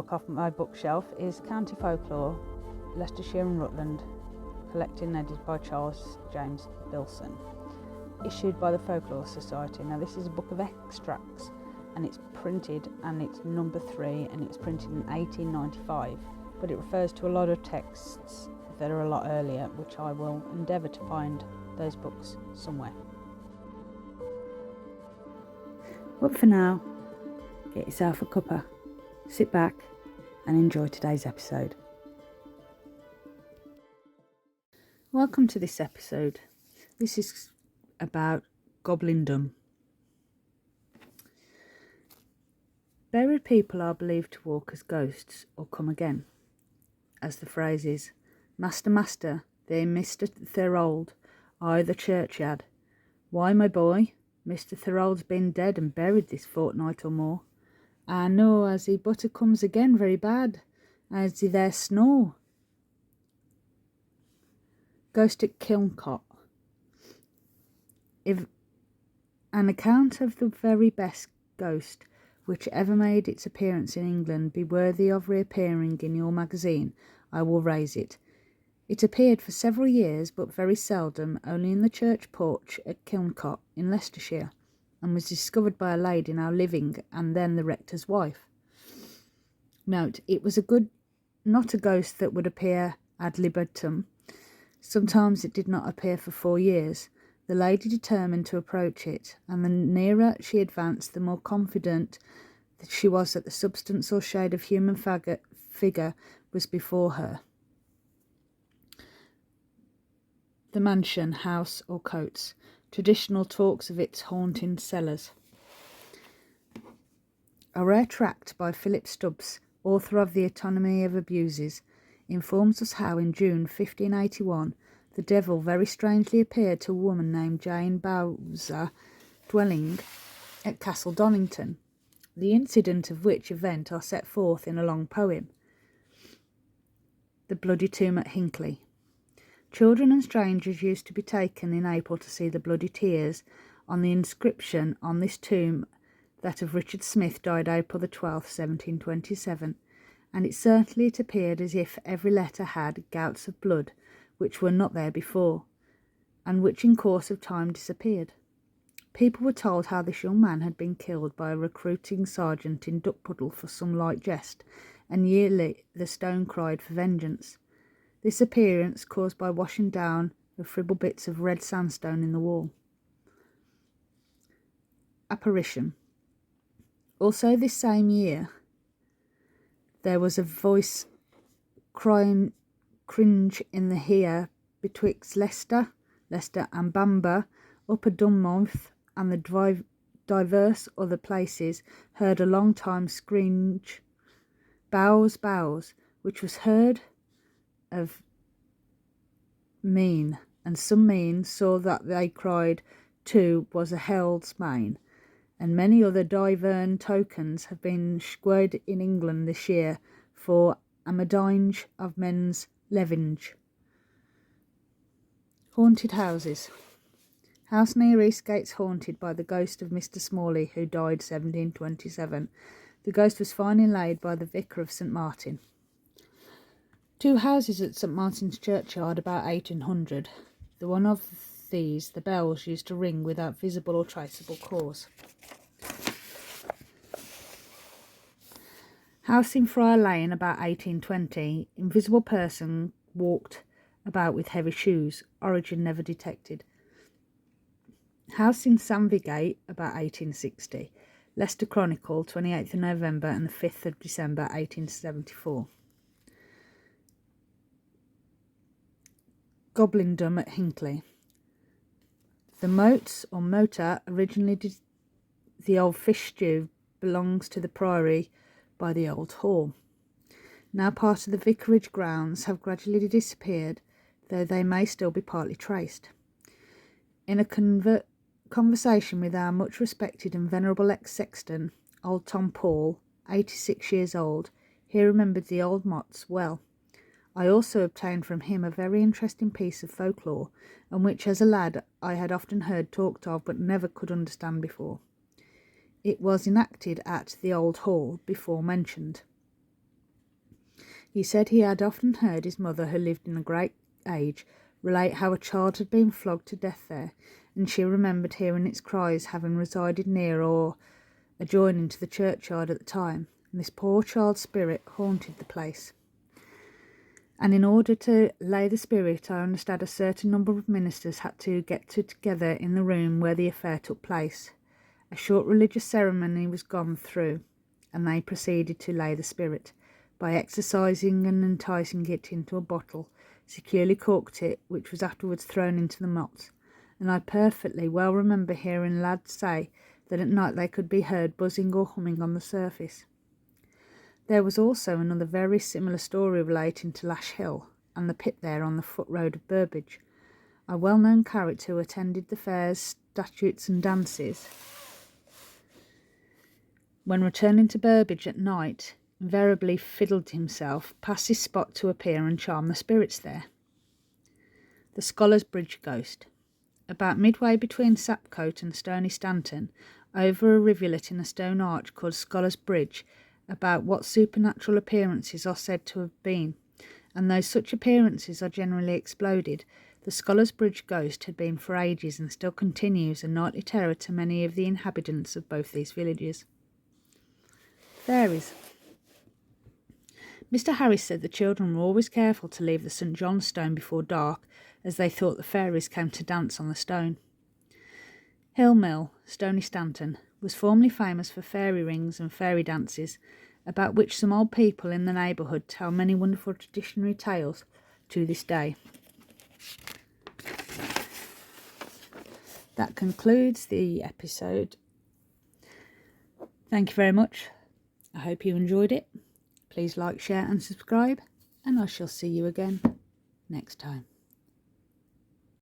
book off my bookshelf is County Folklore, Leicestershire and Rutland, collected and edited by Charles James Bilson, issued by the Folklore Society. Now this is a book of extracts and it's printed, and it's number 3, and it's printed in 1895, but it refers to a lot of texts that are a lot earlier, which I will endeavour to find those books somewhere. But for now, get yourself a cuppa, sit back and enjoy today's episode. Welcome to this episode. This is about Goblindom. Buried people are believed to walk as ghosts or come again. As the phrase is, "Master, master, they Mr. Thorold, I the churchyard. Why, my boy, Mr. Thorold's been dead and buried this fortnight or more. I know as he but comes again very bad, as he there snore." Ghost at Kilncott. If an account of the very best ghost which ever made its appearance in England be worthy of reappearing in your magazine, I will raise it. It appeared for several years, but very seldom, only in the church porch at Kilncott in Leicestershire, and was discovered by a lady now living, and then the rector's wife. Note, it was not a ghost that would appear ad libitum. Sometimes it did not appear for 4 years. The lady determined to approach it, and the nearer she advanced, the more confident that she was that the substance or shade of human figure was before her. The mansion, house or coats. Traditional talks of its haunting cellars. A rare tract by Philip Stubbs, author of The Anatomy of Abuses, informs us how in June 1581 the devil very strangely appeared to a woman named Jane Bowser, dwelling at Castle Donington, the incident of which event are set forth in a long poem. The Bloody Tomb at Hinckley. Children and strangers used to be taken in April to see the bloody tears on the inscription on this tomb, that of Richard Smith, died April the 12th, 1727, and it appeared as if every letter had gouts of blood, which were not there before, and which in course of time disappeared. People were told how this young man had been killed by a recruiting sergeant in Duckpuddle for some light jest, and yearly the stone cried for vengeance. This appearance caused by washing down of fribble bits of red sandstone in the wall. Apparition. Also this same year, there was a voice crying cringe in the here betwixt Leicester and Bamber, Upper Dunmouth, and the divers other places, heard a long time scringe, bows, which was heard of mean, and some mean saw that they cried too was a hell's main, and many other divern tokens have been squared in England this year for amadinge of men's levinge. Haunted houses. House near Eastgate's haunted by the ghost of Mr. Smalley, who died 1727. The ghost was finally laid by the vicar of St. Martin. 2 houses at St. Martin's churchyard about 1800. The one of these, the bells used to ring without visible or traceable cause. House in Friar Lane about 1820. Invisible person walked about with heavy shoes. Origin never detected. House in Sanvigate about 1860. Leicester Chronicle, 28th of November and the 5th of December 1874. Goblindom at Hinckley. The moats or motor originally did the old fish stew belongs to the priory by the old hall. Now part of the vicarage grounds have gradually disappeared, though they may still be partly traced. In a conversation with our much respected and venerable ex-sexton, old Tom Paul, 86 years old, he remembered the old mots well. I also obtained from him a very interesting piece of folklore, and which as a lad I had often heard talked of but never could understand before. It was enacted at the old hall before mentioned. He said he had often heard his mother, who lived in a great age, relate how a child had been flogged to death there, and she remembered hearing its cries, having resided near or adjoining to the churchyard at the time, and this poor child's spirit haunted the place. And in order to lay the spirit, I understand a certain number of ministers had to get together in the room where the affair took place. A short religious ceremony was gone through, and they proceeded to lay the spirit, by exercising and enticing it into a bottle, securely corked it, which was afterwards thrown into the moat. And I perfectly well remember hearing lads say that at night they could be heard buzzing or humming on the surface. There was also another very similar story relating to Lash Hill and the pit there on the foot-road of Burbage. A well-known character who attended the fairs, statutes and dances, when returning to Burbage at night, invariably fiddled himself past this spot to appear and charm the spirits there. The Scholar's Bridge Ghost. About midway between Sapcote and Stony Stanton, over a rivulet in a stone arch called Scholar's Bridge, about what supernatural appearances are said to have been, and though such appearances are generally exploded, the Scholar's Bridge ghost had been for ages and still continues a nightly terror to many of the inhabitants of both these villages. Fairies. Mr. Harris said the children were always careful to leave the St. John's stone before dark, as they thought the fairies came to dance on the stone. Hill Mill, Stony Stanton, was formerly famous for fairy rings and fairy dances, about which some old people in the neighbourhood tell many wonderful traditionary tales to this day. That concludes the episode. Thank you very much. I hope you enjoyed it. Please like, share and subscribe, and I shall see you again next time.